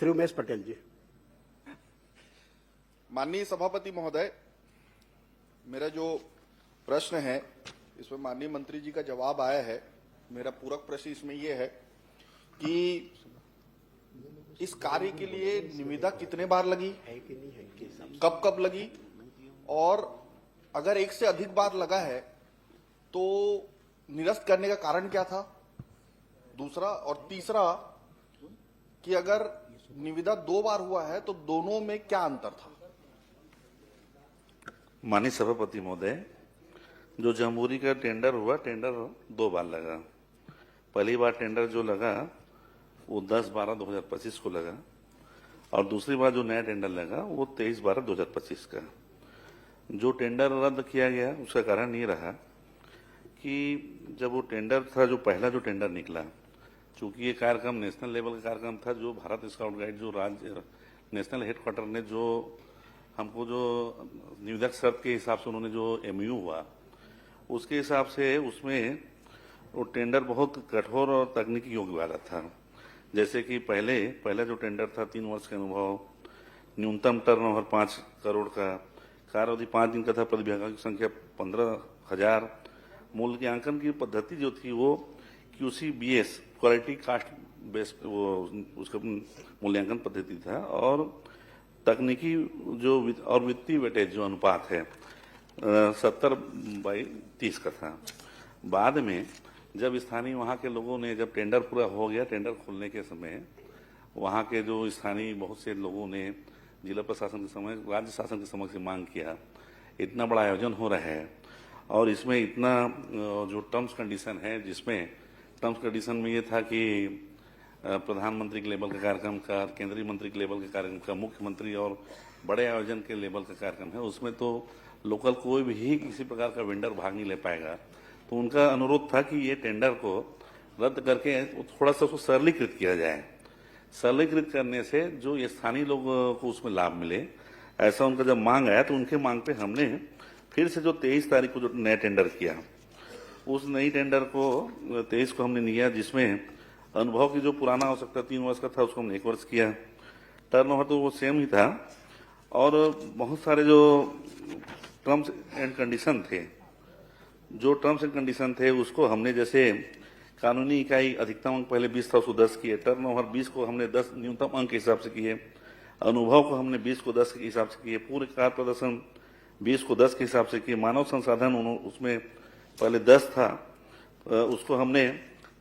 श्री उमेश पटेल जी। माननीय सभापति महोदय, मेरा जो प्रश्न है इसमें माननीय मंत्री जी का जवाब आया है। मेरा पूरक प्रश्न इसमें यह है कि इस कार्य के लिए निविदा कितने बार लगी, कब कब लगी, और अगर एक से अधिक बार लगा है तो निरस्त करने का कारण क्या था, दूसरा, और तीसरा कि अगर निविदा 2 बार हुआ है तो दोनों में क्या अंतर था। माननीय सभापति महोदय, जो जमहूरी का टेंडर हुआ, टेंडर 2 बार लगा। पहली बार टेंडर जो लगा वो 10/12/2025 को लगा, और दूसरी बार जो नया टेंडर लगा वो 23/12/2025 का। जो टेंडर रद्द किया गया उसका कारण ये रहा कि जब वो टेंडर था, जो पहला जो टेंडर निकला, चूंकि ये कार्यक्रम नेशनल लेवल का कार्यक्रम था, जो भारत स्काउट गाइड जो राज्य नेशनल हेडक्वार्टर ने जो हमको जो निविदक शर्त के हिसाब से उन्होंने जो एमयू हुआ उसके हिसाब से उसमें वो टेंडर बहुत कठोर और तकनीकी योग्य वाला था। जैसे कि पहला जो टेंडर था 3 वर्ष का अनुभव, न्यूनतम टर्नओवर 5 करोड़ का, कार्यावधि 5 दिन का था, प्रतिभागियों की संख्या 15,000, मूल्यांकन की पद्धति जो थी वो QCBS क्वालिटी कास्ट बेस्ड वो उसका मूल्यांकन पद्धति था, और तकनीकी जो और वित्तीय वेटेज जो अनुपात है 70/30 का था। बाद में जब स्थानीय वहाँ के लोगों ने, जब टेंडर पूरा हो गया, टेंडर खोलने के समय वहाँ के जो स्थानीय बहुत से लोगों ने जिला प्रशासन के समय, राज्य शासन के समक्ष मांग किया, इतना बड़ा आयोजन हो रहा है और इसमें इतना जो टर्म्स कंडीशन है, जिसमें टर्म्स कंडीशन में ये था कि प्रधानमंत्री के लेवल का कार्यक्रम का, केंद्रीय मंत्री के लेवल के कार्यक्रम का, मुख्यमंत्री और बड़े आयोजन के लेवल का कार्यक्रम है, उसमें तो लोकल कोई भी किसी प्रकार का वेंडर भाग नहीं ले पाएगा। तो उनका अनुरोध था कि ये टेंडर को रद्द करके थोड़ा सा उसको सरलीकृत किया जाए। सरलीकृत करने से जो ये स्थानीय लोग को उसमें लाभ मिले, ऐसा उनका जब मांग आया तो उनके मांग पे हमने फिर से जो 23 तारीख को जो नया टेंडर किया, उस नई टेंडर को 23 को हमने लिया, जिसमें अनुभव की जो पुराना हो सकता 3 वर्ष का था उसको हमने 1 वर्ष किया। टर्नओवर तो वो सेम ही था, और बहुत सारे जो टर्म्स एंड कंडीशन थे, उसको हमने, जैसे कानूनी इकाई अधिकतम अंक पहले 20 था उसको 10 किए, टर्नओवर 20 को हमने 10 न्यूनतम अंक के हिसाब से किए, अनुभव को हमने 20 को 10 के हिसाब से किए, पूरे कार्य प्रदर्शन 20 को 10 के हिसाब से किए, मानव संसाधन उसमें पहले 10 था उसको हमने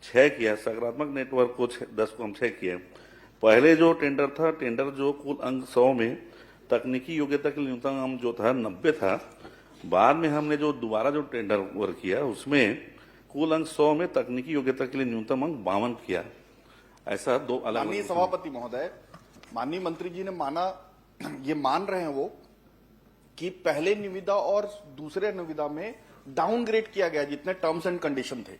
6 किया, सकारात्मक नेटवर्क को 10 को हम 6 किए। पहले जो टेंडर था, टेंडर जो कुल अंक 100 में तकनीकी योग्यता के न्यूनतम अंक जो था 90 था। बाद में हमने जो दोबारा जो टेंडर वर्क किया उसमें कुल अंक 100 में तकनीकी योग्यता के लिए न्यूनतम अंक 52 किया। ऐसा 2 अलग। माननीय सभापति महोदय, माननीय मंत्री जी ने माना, ये मान रहे हैं वो कि पहले निविदा और दूसरे निविदा में डाउनग्रेड किया गया जितने टर्म्स एंड कंडीशन थे।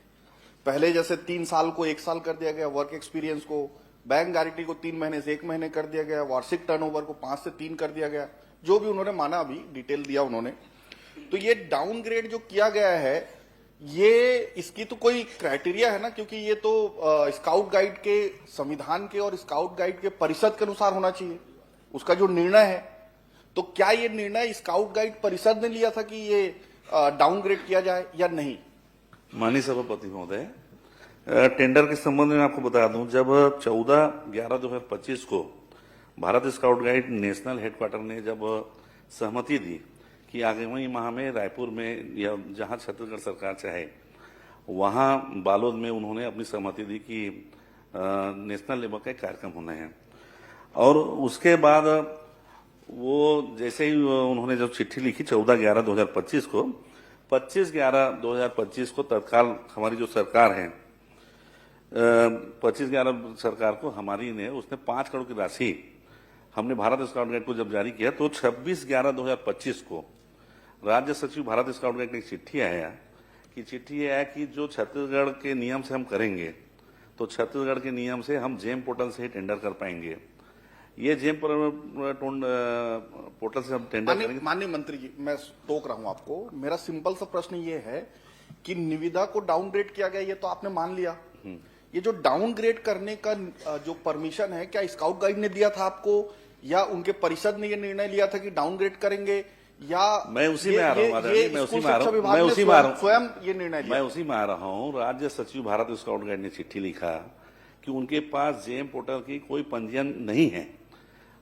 पहले जैसे 3 साल को 1 साल कर दिया गया, वर्क एक्सपीरियंस को, बैंक गारंटी को 3 महीने से 1 महीने कर दिया गया, वार्षिक टर्नओवर को 5 से 3 कर दिया गया, जो भी उन्होंने माना, अभी डिटेल दिया उन्होंने। तो ये डाउनग्रेड जो किया गया है, ये इसकी तो कोई क्राइटेरिया है ना, क्योंकि ये तो स्काउट गाइड के संविधान के और स्काउट गाइड के परिषद के अनुसार होना चाहिए, उसका जो निर्णय है। तो क्या ये निर्णय स्काउट गाइड परिषद ने लिया था कि ये डाउनग्रेड किया जाए या नहीं? माननीय सभापति महोदय, टेंडर के संबंध में आपको बता दूं, जब 14/11/2025 को Bharat scout guide national headquarter ने जब सहमति दी कि आगामी माह में रायपुर में या जहां छत्तीसगढ़ सरकार चाहे वहां बालोद में उन्होंने अपनी सहमति दी कि नेशनल लेवल का कार्यक्रम होना है, और उसके बाद वो जैसे ही उन्होंने जब चिट्ठी लिखी 14/11/2025 को, 25/11/2025 को तत्काल हमारी जो सरकार है 25/11 सरकार को हमारी ने, उसने 5 करोड़ की राशि हमने भारत स्काउट गाइड को जब जारी किया, तो 26/11/2025 को राज्य सचिव भारत स्काउट गाइड की चिट्ठी आया कि जो छत्तीसगढ़ के नियम से हम करेंगे, तो छत्तीसगढ़ के नियम से हम जेम पोर्टल से ही टेंडर कर पाएंगे। ये जेम पोर्टल से हम टेंडर करेंगे। माननीय मंत्री जी, मैं टोक रहा हूं आपको, मेरा सिंपल सा प्रश्न ये है कि निविदा को डाउनग्रेड किया गया, ये तो आपने मान लिया ये जो डाउनग्रेड करने का जो परमिशन है, क्या स्काउट गाइड ने दिया था आपको, या उनके परिषद ने ये निर्णय लिया था कि डाउनग्रेड करेंगे, या मैं उसी में आ रहा हूँ आदरणीय, मैं उसी में आ रहा हूँ, मैं उसी में आ रहा हूँ, स्वयं ये निर्णय लिया? मैं उसी में आ रहा हूँ। राज्य सचिव भारत स्काउट गाइड ने चिट्ठी लिखा कि उनके पास जेम पोर्टल की कोई पंजीयन नहीं है,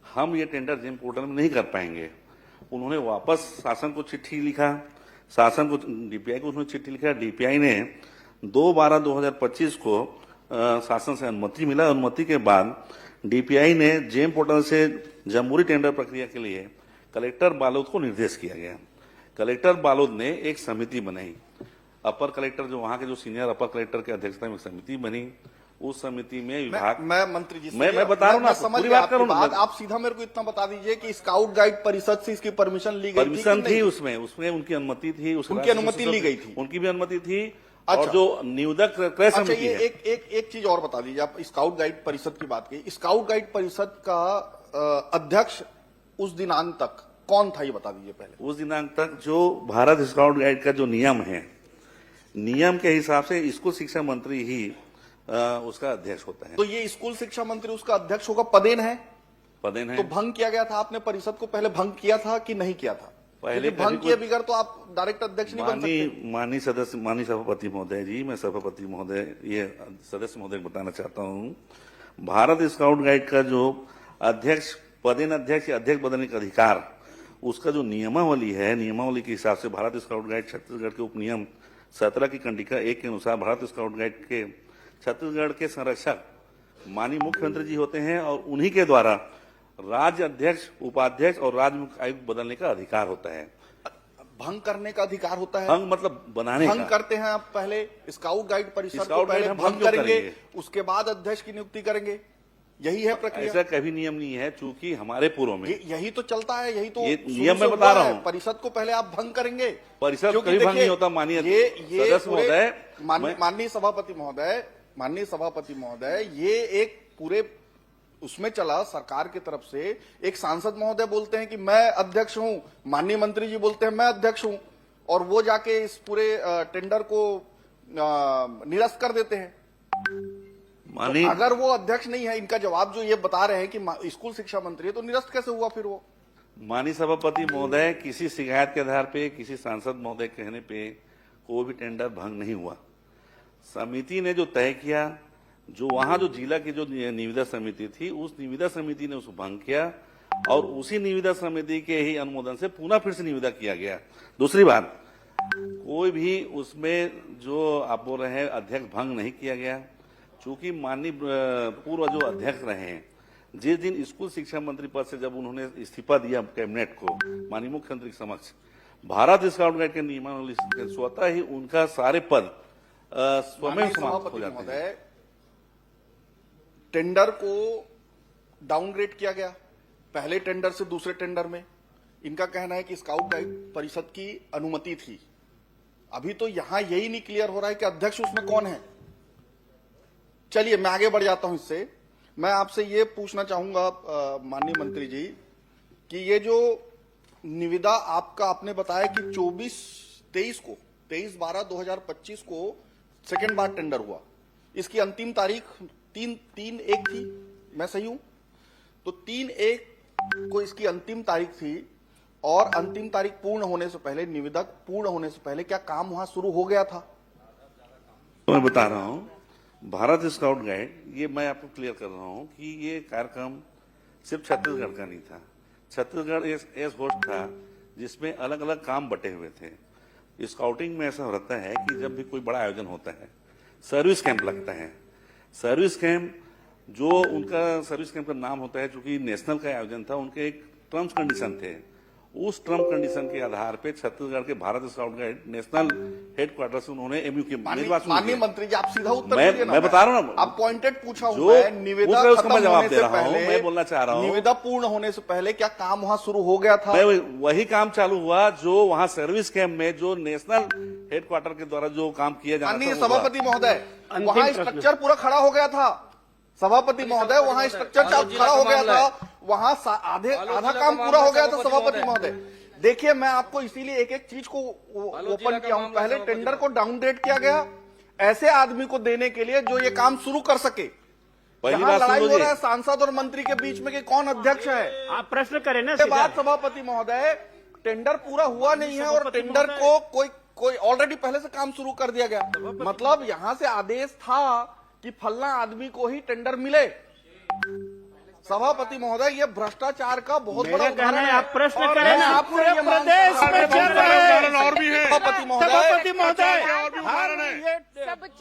हम ये टेंडर जेम पोर्टल में नहीं कर पाएंगे। उन्होंने वापस शासन को चिट्ठी लिखा, शासन को, डीपीआई को उन्होंने चिट्ठी लिखा। डीपीआई ने 2/12/2025 को शासन से अनुमति मिला। अनुमति के बाद डीपीआई ने जेम पोर्टल से जमहूरी टेंडर प्रक्रिया के लिए कलेक्टर बालोद को निर्देश किया गया। कलेक्टर बालोद ने एक समिति बनाई, अपर कलेक्टर जो वहां के जो सीनियर अपर कलेक्टर के अध्यक्षता में एक समिति बनी। उस समिति में विभाग, मैं मंत्री जी से मैं बता रहा हूँ ना, पूरी बात करूँ ना, आप सीधा मेरे को इतना बता दीजिए कि स्काउट गाइड परिषद से इसकी परमिशन ली गई? परमिशन थी, उसमें उनकी अनुमति थी, उनकी अनुमति ली गई थी, उनकी भी अनुमति थी। अच्छा। और जो नियुक्त क्रय समिति ये है, एक चीज और बता दीजिए, आप स्काउट गाइड परिषद की बात की, स्काउट गाइड परिषद का अध्यक्ष उस दिनांक तक कौन था, ये बता दीजिए पहले। उस दिनांक तक जो भारत स्काउट गाइड का जो नियम है, नियम के हिसाब से स्कूल शिक्षा मंत्री ही उसका अध्यक्ष होता है। तो ये स्कूल शिक्षा मंत्री उसका अध्यक्ष होगा, पदेन है? पदेन है। तो भंग किया गया था, आपने परिषद को पहले भंग किया था कि नहीं किया था? पहले भंग किए बगैर तो आप डायरेक्ट अध्यक्ष नहीं बन सकते। माननीय सदस्य, माननीय सभापति महोदय जी, मैं सभापति महोदय, ये सदस्य महोदय को बताना चाहता हूँ, भारत स्काउट गाइड का जो अध्यक्ष, पदेन अध्यक्ष या अध्यक्ष बदलने का अधिकार, उसका जो नियमावली है, नियमावली के हिसाब से भारत स्काउट गाइड छत्तीसगढ़ के उपनियम 17 की कंडिका 1 के अनुसार भारत स्काउट गाइड के छत्तीसगढ़ के संरक्षक माननीय मुख्यमंत्री जी होते हैं, और उन्हीं के द्वारा राज्य अध्यक्ष, उपाध्यक्ष और राज्य मुख्य आयुक्त बदलने का अधिकार होता है। भंग करने का अधिकार होता है? भंग मतलब बनाने का। भंग करते हैं आप पहले स्काउट गाइड परिषद को पहले भंग करेंगे, उसके बाद अध्यक्ष की नियुक्ति करेंगे, यही है प्रक्रिया? ऐसा कभी नियम नहीं है, चूंकि हमारे पूर्व में यही तो चलता है, यही तो नियम मैं बता रहा हूँ। परिषद को पहले आप भंग करेंगे, परिषद कभी भंग नहीं होता। माननीय सदस्य महोदय, माननीय सभापति महोदय, ये एक पूरे उसमें चला, सरकार की तरफ से एक सांसद महोदय बोलते हैं कि मैं अध्यक्ष हूं, माननीय मंत्री जी बोलते हैं मैं अध्यक्ष हूं, और वो जाके इस पूरे टेंडर को निरस्त कर देते हैं। तो अगर वो अध्यक्ष नहीं है, इनका जवाब जो ये बता रहे हैं कि स्कूल शिक्षा मंत्री है, तो निरस्त कैसे हुआ फिर वो? माननीय सभापति महोदय, किसी शिकायत के आधार पे, किसी सांसद महोदय कहने पे कोई भी टेंडर भंग नहीं हुआ। समिति ने जो तय किया, जो वहां जो जिला की जो निविदा समिति थी, उस निविदा समिति ने उसको भंग किया, और उसी निविदा समिति के ही अनुमोदन से पुनः फिर से निविदा किया गया। दूसरी बात, कोई भी उसमें जो आप बोल रहे हैं अध्यक्ष भंग नहीं किया गया, चूंकि माननीय पूर्व जो अध्यक्ष रहे हैं, जिस दिन स्कूल शिक्षा मंत्री पद से जब उन्होंने इस्तीफा दिया कैबिनेट को माननीय मुख्यमंत्री के समक्ष, भारत स्काउट गाइड के नियमावली स्वतः ही उनका सारे पद स्वयं समाप्त हो जाते हैं। टेंडर को डाउनग्रेड किया गया पहले टेंडर से दूसरे टेंडर में। इनका कहना है कि स्काउट गाइड परिषद की अनुमति थी। अभी तो यहां यही नहीं क्लियर हो रहा है कि अध्यक्ष उसमें कौन है। चलिए मैं आगे बढ़ जाता हूं इससे। मैं आपसे ये पूछना चाहूंगा माननीय मंत्री जी कि ये जो निविदा आपने बताया कि 23/12/2025 को सेकेंड बार टेंडर हुआ, इसकी अंतिम तारीख 3/1 थी, मैं सही हूं? तो 3/1 को इसकी अंतिम तारीख थी, और अंतिम तारीख पूर्ण होने से पहले, निविदा पूर्ण होने से पहले क्या काम वहां शुरू हो गया था? तो मैं बता रहा हूं, भारत स्काउट गाइड, ये मैं आपको क्लियर कर रहा हूं कि ये कार्यक्रम सिर्फ छत्तीसगढ़ का नहीं था। छत्तीसगढ़ एक होस्ट था जिसमें अलग अलग काम बटे हुए थे। स्काउटिंग में ऐसा रहता है कि जब भी कोई बड़ा आयोजन होता है, सर्विस कैंप लगता है। सर्विस कैंप, जो उनका सर्विस कैंप का नाम होता है, चूंकि नेशनल का आयोजन था, उनके एक टर्म्स कंडीशन थे। उस टर्म कंडीशन के आधार पे छत्तीसगढ़ के Bharat scout guide national headquarter से उन्होंने एमयू के माननीय मंत्री जी, आप सीधा उत्तर दीजिए ना। मैं बता रहा हूँ, आप पॉइंटेड पूछा हुआ है। निविदा खत्म होने से पहले, मैं बोलना चाह रहा हूँ, निविदा पूर्ण होने से पहले क्या काम वहां शुरू हो गया था? वही काम चालू हुआ जो वहां सर्विस कैंप में, जो नेशनल हेडक्वार्टर के द्वारा जो काम किया जाना था। माननीय सभापति महोदय, वहां स्ट्रक्चर पूरा खड़ा हो गया था। सभापति महोदय, वहां स्ट्रक्चर खड़ा हो गया था, वहां आधा काम पूरा हो गया था। सभापति महोदय देखिए, मैं आपको इसीलिए एक एक चीज को ओपन किया हूं। पहले टेंडर को डाउनग्रेड किया गया, ऐसे आदमी को देने के लिए जो ये काम शुरू कर सके। पहली यहाँ बात सुन लड़ाई लो हो जी। रहा है सांसद और मंत्री के बीच में कि कौन अध्यक्ष है। आप प्रश्न करें ना उसके सीधा। बाद सभापति महोदय, टेंडर पूरा हुआ नहीं है और टेंडर को कोई ऑलरेडी पहले से काम शुरू कर दिया गया। मतलब यहां से आदेश था कि फलना आदमी को ही टेंडर मिले। सभापति महोदय, ये भ्रष्टाचार का बहुत बड़ा मेरा कहना उदाहरण है, है। आप प्रश्न और करें मैं ना। आपसे पूरे ये मांग प्रदेश करता में हूं- चल रहे हैं। उदाहरण और भी है। सभापति महोदय, सभापति महोदय, और भी उदाहरण है।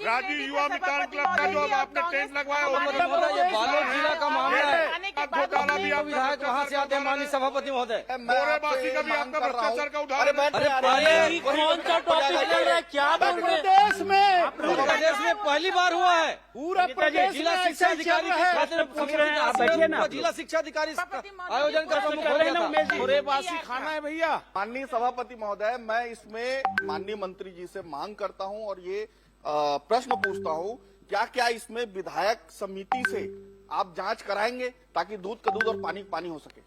राजीव युवा विकास क्लब का जो अब आपने टेंट लगवाया वो मतलब ये बालोद जिला का मामला है। घोटाला भी आप विधायक वहाँ से आते हैं माननीय सभापति महोदय। मैं बोरेबासी आपसे का भी मांग आपका कर रहा हूं। भ्रष्टाचार का अरे उदाहरण बैठ अरे जा, पहले अरे ही वही कौन सा टॉपिक चल रहा है, क्या बोल रहे हैं? प्रदेश में पूरे प्रदेश में पहली बार हुआ है। पूरा प्रदेश जिला में शिक्षा ऐसे ही चल अधिकारी रहा है। के खातिर पूछ रहे हैं, आप बैठिए ना। जिला शिक्षा अधिकारी आयोजन का प्रमुख कर हो रहे हैं गया ना था। उमेश जी। बोरेबासी खाना है भैया। माननीय सभापति महोदय, मैं इसमें माननीय मंत्री जी से मांग करता हूं और ये प्रश्न पूछता हूं, क्या क्या इसमें विधायक समिति से आप जांच कराएंगे ताकि दूध का दूध और पानी का पानी हो सके।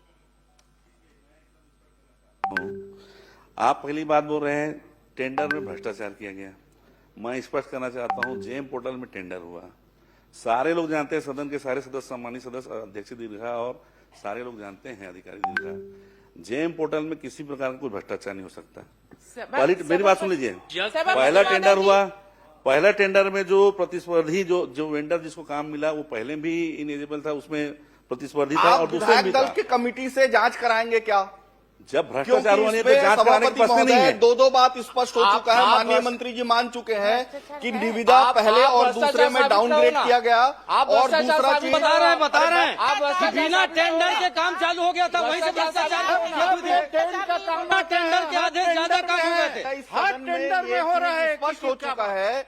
आप पहली बात बोल रहे हैं टेंडर में भ्रष्टाचार किया गया। मैं स्पष्ट करना चाहता हूं, जेम पोर्टल में टेंडर हुआ। सारे लोग जानते हैं, सदन के सारे सदस्य, सम्मानित सदस्य, अध्यक्ष दीर्घा और सारे लोग जानते हैं, अधिकारी दीर्घा, जेम पोर्टल में किसी प्रकार का कोई भ्रष्टाचार नहीं हो सकता। पहली मेरी बात सुन लीजिए, पहला टेंडर हुआ, पहला टेंडर में जो प्रतिस्पर्धी जो वेंडर जिसको काम मिला वो पहले भी इनेजिबल था, उसमें प्रतिस्पर्धी था आप और दूसरे में विधायक भी दल था। की कमिटी से जांच कराएंगे क्या? जब भ्रष्टाचार क्योंकि हुआ नहीं है तो इसमें जांच कराने की सभापति प्रश्न नहीं महोदय है। दो बात स्पष्ट हो चुका है। आप माननीय मंत्री जी मान चुके हैं कि निविदा पहले आप और भ्रष्टाचार दूसरे में साबित डाउनग्रेड करो ना। किया गया आप और भ्रष्टाचार दूसरा साबित चीज बता रहे हैं आप कि बिना टेंडर के काम चालू हो गया था, वहीं से भ्रष्टाचार टेंडर के आधे ज्यादा काम हो गए थे। इस सदन में ये चीज स्पष्ट हो चुका है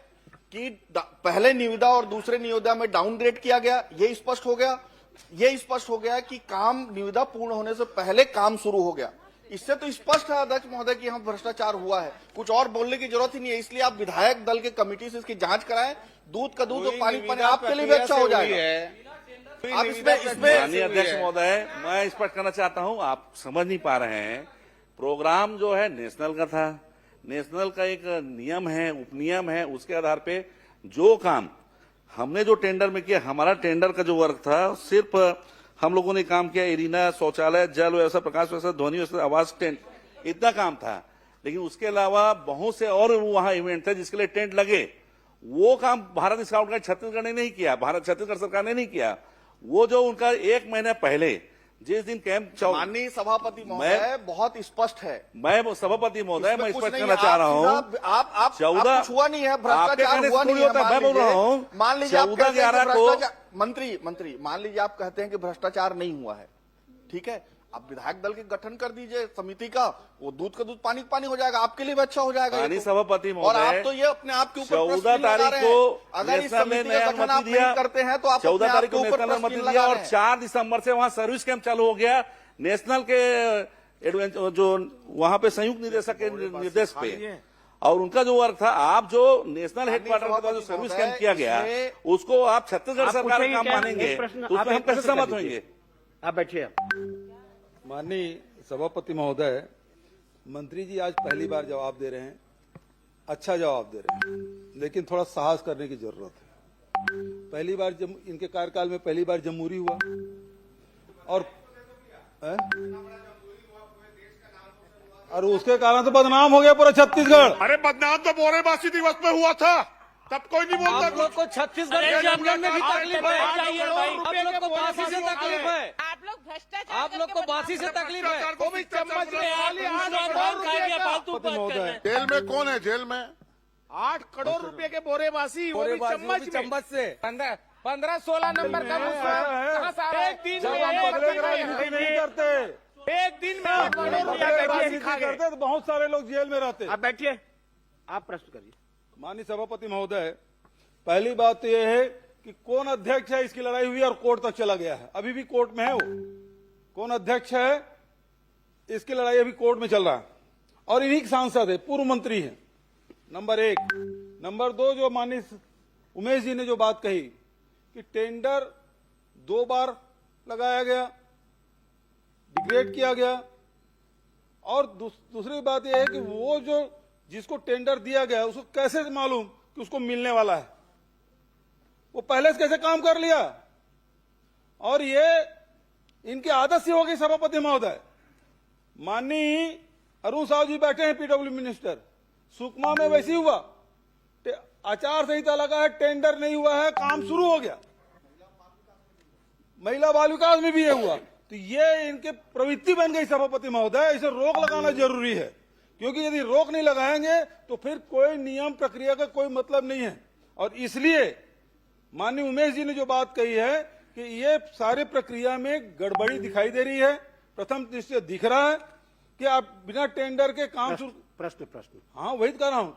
कि पहले निविदा और दूसरे निविदा में डाउनग्रेड किया गया, ये स्पष्ट हो गया। ये स्पष्ट हो गया कि काम निविदा पूर्ण होने से पहले काम शुरू हो गया। इससे तो स्पष्ट है अध्यक्ष महोदय कि यहाँ भ्रष्टाचार हुआ है, कुछ और बोलने की जरूरत ही नहीं है। इसलिए आप विधायक दल के कमेटी से इसकी जांच कराएं, दूध का दूध और पानी का पानी आपके लिए भी अच्छा हो जाएगा। आप इसमें माननीय अध्यक्ष महोदय, मैं स्पष्ट करना चाहता हूं, आप समझ नहीं पा रहे हैं। प्रोग्राम जो है नेशनल का था, नेशनल का एक नियम है, उपनियम है, उसके आधार पे जो काम हमने जो टेंडर में किया, हमारा टेंडर का जो वर्क था, सिर्फ हम लोगों ने काम किया एरिना, शौचालय, जल व्यवस्था, प्रकाश व्यवस्था, ध्वनि व्यवस्था, आवास टेंट, इतना काम था। लेकिन उसके अलावा बहुत से और वहां इवेंट थे जिसके लिए टेंट लगे। वो काम भारत स्काउट गाइड छत्तीसगढ़ ने नहीं किया, भारत छत्तीसगढ़ सरकार ने नहीं किया। वो जो उनका एक महीना पहले जिस दिन कैंप माननीय सभापति महोदय बहुत स्पष्ट है। मैं सभापति महोदय, मैं इसमें कुछ स्पष्ट नहीं करना है। चाह आप रहा हूँ, सीधा- आप 14 कुछ हुआ नहीं है, आपके भ्रष्टाचार कहने से हुआ नहीं थोड़ी है। होता है, मैं बोल रहा हूँ, मान लीजिए आप 14 कहते हैं कि 11 को भ्रष्टाचार- मंत्री मान लीजिए आप कहते हैं कि भ्रष्टाचार नहीं हुआ है, ठीक है, आप विधायक दल के गठन कर दीजिए समिति का, वो दूध का दूध पानी का पानी हो जाएगा, आपके लिए भी अच्छा हो जाएगा। ये माननीय तो। सभापति और महोदय, आप तो ये अपने आप के ऊपर 14 प्रश्न लगा तारीख रहे को हैं। अगर इस नेशनल ने समिति नया का गठन आप अनुमति दिया, नहीं करते हैं तो आप 14 अपने तारीख को आप के नेशनल ऊपर अनुमति प्रश्न दिया लगा और रहे हैं। 4 दिसंबर से वहां सर्विस कैंप चालू हो गया नेशनल के जो वहां पे संयुक्त निदेशक के निर्देश पे, और उनका जो वर्क था, आप जो नेशनल हेडक्वार्टर के द्वारा जो सर्विस कैंप किया गया उसको आप छत्तीसगढ़ आप सरकार पूछेंगे का काम क्या? मानेंगे, एक प्रश्न- तो आप उसमें हम एक कैसे प्रश्न कर सहमत लीजिए। होंगे? आप बैठिए। माननीय सभापति महोदय, मंत्री जी आज पहली बार जवाब दे रहे हैं, अच्छा जवाब दे रहे हैं, लेकिन थोड़ा साहस करने की जरूरत है। पहली बार इनके कार्यकाल में पहली बार जमहूरी हुआ और उसके कारण तो बदनाम हो गया पूरा छत्तीसगढ़। अरे बदनाम तो बोरेबासी दिवस में हुआ था, तब कोई नहीं बोलता आप लोग को छत्तीसगढ़ के जंगल में भी तकलीफ है, आप लोग को बासी से तकलीफ है, आप लोग भ्रष्टाचार आप लोग को बासी से तकलीफ है। वो भी चम्मच में महोदय, जेल में कौन है? जेल में 8 करोड़ रुपए के बोरेबासी, वो भी चम्मच से 15-16 नंबर का कहाँ से आ रहा है? एक दिन जब में हम बदले राजनीति नहीं करते, एक दिन में 8 करोड़ रुपया बदले बोरेबासी राजनीति खा गए। करते तो बहुत सारे लोग जेल में रहते। आप बैठिए, आप प्रश्न करिए। माननीय सभापति महोदय, पहली बात तो यह है कि कौन अध्यक्ष है, इसकी लड़ाई हुई और कोर्ट तक चला गया है, अभी भी कोर्ट में है। वो कौन अध्यक्ष है, इसकी लड़ाई अभी कोर्ट में चल रहा है और इन्हीं के सांसद है, पूर्व मंत्री हैं। नंबर 1। नंबर 2, जो माननीय उमेश जी ने जो बात कही कि टेंडर 2 बार लगाया गया, डिग्रेड किया गया, और दूसरी बात यह है कि वो जो जिसको टेंडर दिया गया उसको कैसे मालूम कि उसको मिलने वाला है। वो पहले से कैसे काम कर लिया, और ये इनकी आदत सी हो गई। सभापति महोदय, माननीय अरुण साहु जी बैठे हैं पीडब्ल्यू मिनिस्टर, सुकमा में वैसे ही हुआ, आचार संहिता लगा है, टेंडर नहीं हुआ है, काम शुरू हो गया। महिला बाल विकास में भी ये हुआ। तो ये इनके प्रवृत्ति बन गई सभापति महोदय, इसे रोक लगाना जरूरी है, क्योंकि यदि रोक नहीं लगाएंगे तो फिर कोई नियम प्रक्रिया का कोई मतलब नहीं है। और इसलिए माननीय उमेश जी ने जो बात कही है कि ये सारी प्रक्रिया में गड़बड़ी दिखाई दे रही है। प्रथम दृष्टया दिख रहा है कि आप बिना टेंडर के काम शुरू, प्रश्न हाँ वही कह रहा हूं,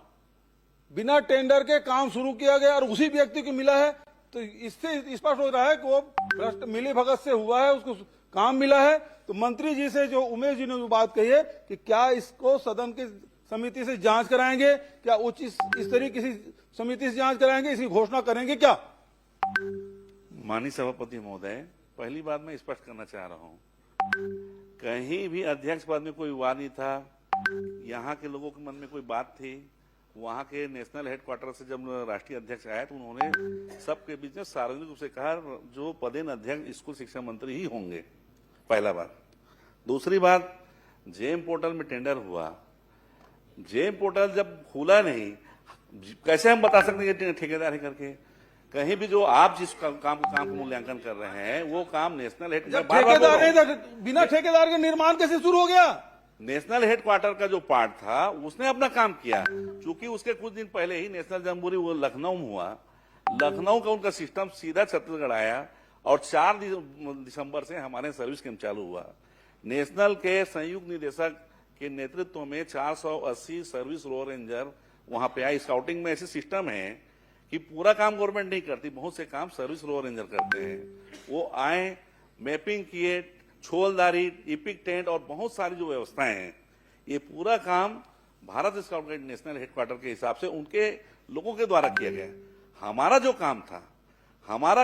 बिना टेंडर के काम शुरू किया गया और उसी व्यक्ति को मिला है। तो इससे स्पष्ट हो रहा है कि वो भ्रष्ट मिली भगत से हुआ है, उसको काम मिला है। तो मंत्री जी से जो उमेश जी ने जो बात कही है कि क्या इसको सदन की समिति से जांच कराएंगे, क्या उच्च स्तरीय किसी समिति से जांच कराएंगे, इसकी घोषणा करेंगे क्या? माननीय सभापति महोदय, पहली बात मैं स्पष्ट करना चाह रहा हूं, कहीं भी अध्यक्ष पद में कोई विवाद नहीं था। यहाँ के लोगों के मन में कोई बात थी, वहां के नेशनल हेडक्वार्टर से जब राष्ट्रीय अध्यक्ष आए तो उन्होंने सबके बीच में सार्वजनिक रूप से कहा जो पदेन अध्यक्ष स्कूल शिक्षा मंत्री ही होंगे, पहला बात। दूसरी बात, जेम पोर्टल में टेंडर हुआ, जेम पोर्टल जब खुला नहीं, कैसे हम बता सकते हैं ठेकेदार है करके? कहीं भी जो आप जिस काम का मूल्यांकन कर रहे हैं वो काम नेशनल ठेकेदार नहीं था, बिना ठेकेदार के निर्माण कैसे शुरू हो गया? नेशनल हेडक्वार्टर का जो पार्ट था उसने अपना काम किया। चूंकि उसके कुछ दिन पहले ही नेशनल जम्बूरी वो लखनऊ में हुआ, लखनऊ का उनका सिस्टम सीधा छत्तीसगढ़ आया और 4 दिसंबर से हमारे सर्विस कैंप चालू हुआ। नेशनल के संयुक्त निदेशक के नेतृत्व में 480 सर्विस रो रेंजर वहां पे आए। स्काउटिंग में ऐसे सिस्टम है कि पूरा काम गवर्नमेंट नहीं करती, बहुत से काम सर्विस रो रेंजर करते हैं। वो आए, मैपिंग किए, छोलदारी, इपिक टेंट और बहुत सारी जो व्यवस्थाएं हैं, ये पूरा काम Bharat scout guide national headquarter के हिसाब से उनके लोगों के द्वारा किया गया। हमारा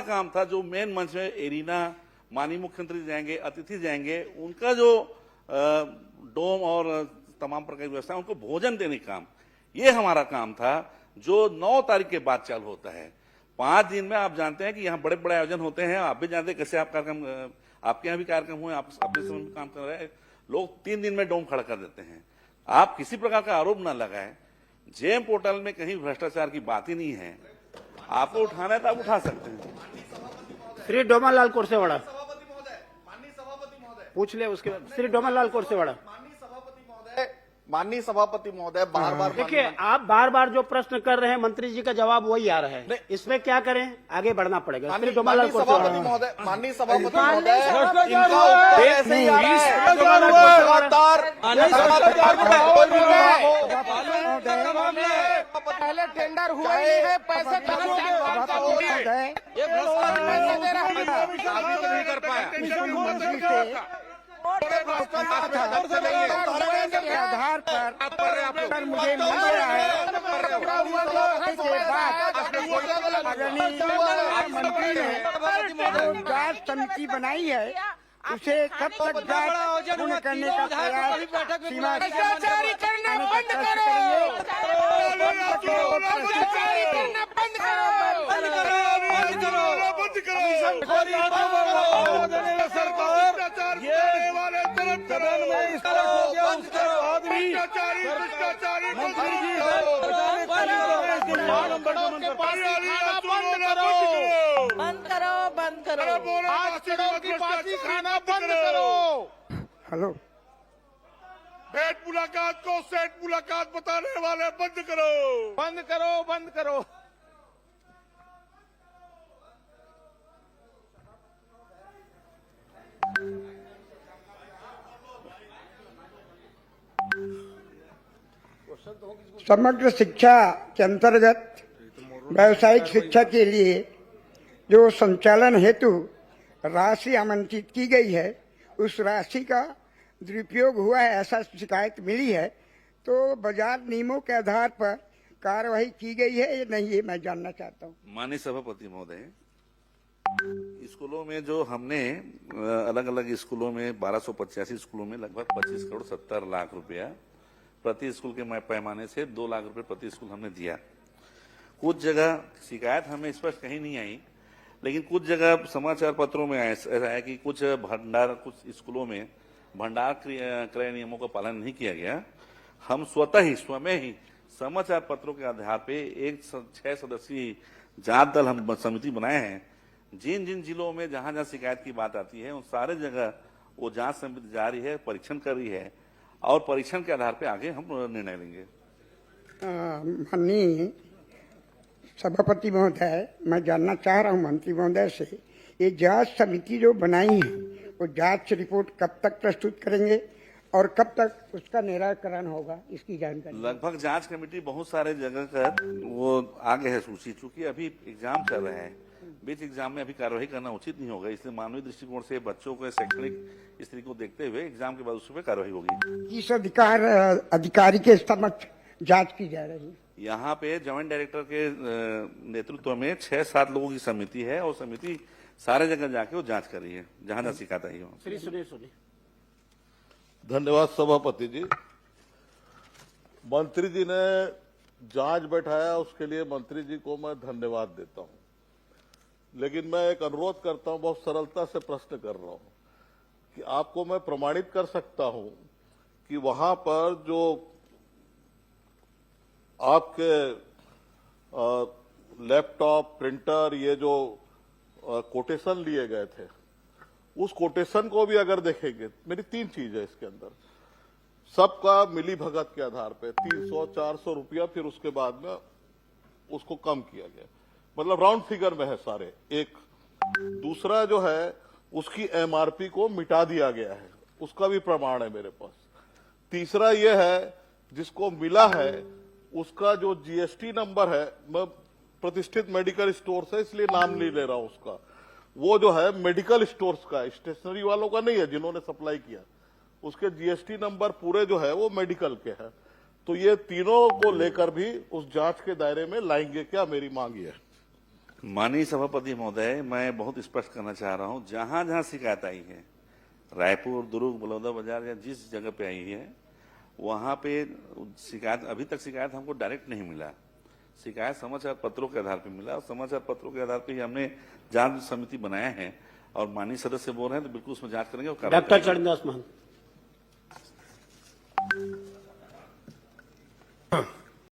काम था जो मेन मंच में एरिना, माननीय मुख्यमंत्री जाएंगे, अतिथि जाएंगे, उनका जो डोम और तमाम प्रकार की व्यवस्था, उनको भोजन देने का काम, ये हमारा काम था, जो 9 तारीख के बाद चालू होता है। 5 दिन में आप जानते हैं कि यहाँ बड़े बड़े आयोजन होते हैं, आप भी जानते हैं कैसे आप कार्यक्रम, आपके यहाँ भी कार्यक्रम हुए, आप अपने समय में काम कर रहे हैं, लोग 3 दिन में डोम खड़ा कर देते हैं। आप किसी प्रकार का आरोप न लगाए, जेम पोर्टल में कहीं भ्रष्टाचार की बात ही नहीं है। आपको उठाना है तो आप उठा सकते हैं। श्री डोमालाल कोरसेवाड़ा पूछ ले, उसके बाद श्री डोमालाल कोरसेवाड़ा। माननीय सभापति महोदय, बार बार देखिए, आप बार बार जो प्रश्न कर रहे हैं मंत्री जी का जवाब वही आ रहा है, इसमें क्या करें, आगे बढ़ना पड़ेगा। श्री डोमालाल कोरसेवाड़ा। माननीय सभापति महोदय, पहले टेंडर हुआ ही है, पैसे नहीं कर पाया। आधार पर मुझे मिल गया है। मंत्री ने जांच समिति बनाई है, उसे कब तक जांच पूर्ण करने का प्रयास सीमा भ्रष्टाचारी करना बंद करो, भ्रष्टाचारी करना बंद बंद करो, 5 करोड़ की पार्टी खाना बंद करो। हेलो, भेंट मुलाकात को सेठ मुलाकात बताने वाले बंद करो, बंद करो, बंद करो। समग्र शिक्षा के अंतर्गत व्यावसायिक शिक्षा के लिए जो संचालन हेतु राशि आवंटित की गई है, उस राशि का दुरुपयोग हुआ है ऐसा शिकायत मिली है। तो बाजार नियमों के आधार पर कार्रवाई की गई है या नहीं, ये मैं जानना चाहता हूँ। माननीय सभापति महोदय, स्कूलों में जो हमने अलग अलग स्कूलों में 1285 स्कूलों में लगभग 25 करोड़ 70 लाख रुपया प्रति स्कूल के पैमाने से 2 लाख रुपए प्रति स्कूल हमने दिया। कुछ जगह शिकायत हमें स्पष्ट कहीं नहीं आई, लेकिन कुछ जगह समाचार पत्रों में ऐसा है कि कुछ स्कूलों में भंडार क्रय नियमों का पालन नहीं किया गया। हम स्वयं ही समाचार पत्रों के आधार पे एक 6 सदस्यीय जांच दल हम समिति बनाए हैं। जिन जिन जिलों में जहां जहां शिकायत की बात आती है उन सारे जगह वो जांच समिति जारी है, परीक्षण कर रही है और परीक्षण के आधार पे आगे हम निर्णय लेंगे। माननीय सभापति महोदय, मैं जानना चाह रहा हूं मंत्री महोदय से, ये जांच समिति जो बनाई है वो जांच रिपोर्ट कब तक प्रस्तुत करेंगे और कब तक उसका निराकरण होगा, इसकी जानकारी। लगभग जांच कमेटी बहुत सारे जगह का वो आगे है सूची, चूंकि अभी एग्जाम चल रहे हैं, बीच एग्जाम में अभी कार्रवाई करना उचित नहीं होगा, इसलिए मानवीय दृष्टिकोण से बच्चों के शैक्षणिक स्थिति को देखते हुए एग्जाम के बाद उस पर कार्रवाई होगी। किस अधिकारी के समक्ष जांच की जा रही है? यहाँ पे ज्वाइंट डायरेक्टर के नेतृत्व में 6-7 लोगों की समिति है और समिति सारे जगह जाके वो जांच कर रही है जहां जहां शिकायत आई हो। श्री सुनिए। धन्यवाद सभापति जी। मंत्री जी ने जांच बैठाया, उसके लिए मंत्री जी को मैं धन्यवाद देता हूं, लेकिन मैं एक अनुरोध करता हूं, बहुत सरलता से प्रश्न कर रहा हूं कि आपको मैं प्रमाणित कर सकता हूं कि वहां पर जो आपके लैपटॉप, प्रिंटर, ये जो कोटेशन लिए गए थे, उस कोटेशन को भी अगर देखेंगे, मेरी 3 चीज है इसके अंदर, सबका मिली भगत के आधार पे 300-400 रुपया, फिर उसके बाद में उसको कम किया गया, मतलब राउंड फिगर में है सारे। एक दूसरा जो है उसकी एमआरपी को मिटा दिया गया है, उसका भी प्रमाण है मेरे पास। तीसरा यह है जिसको मिला है उसका जो जीएसटी नंबर है, मैं प्रतिष्ठित मेडिकल स्टोर से इसलिए नाम नहीं ले रहा हूं उसका, वो जो है मेडिकल स्टोर्स का, स्टेशनरी वालों का नहीं है जिन्होंने सप्लाई किया, उसके जीएसटी नंबर पूरे जो है वो मेडिकल के हैं। तो ये तीनों को लेकर भी उस जांच के दायरे में लाएंगे क्या, मेरी मांग है। माननीय सभापति महोदय, मैं बहुत स्पष्ट करना चाह रहा हूं, जहां जहां शिकायत आई है, रायपुर, दुर्ग, बलौदाबाजार या जिस जगह पे आई है, वहां पे शिकायत, अभी तक शिकायत हमको डायरेक्ट नहीं मिला, शिकायत समाचार पत्रों के आधार पर मिला और समाचार पत्रों के आधार पर ही हमने जांच समिति बनाया है और माननीय सदस्य बोल रहे हैं तो बिल्कुल उसमें जांच करेंगे और डॉक्टर चरणदास महंत।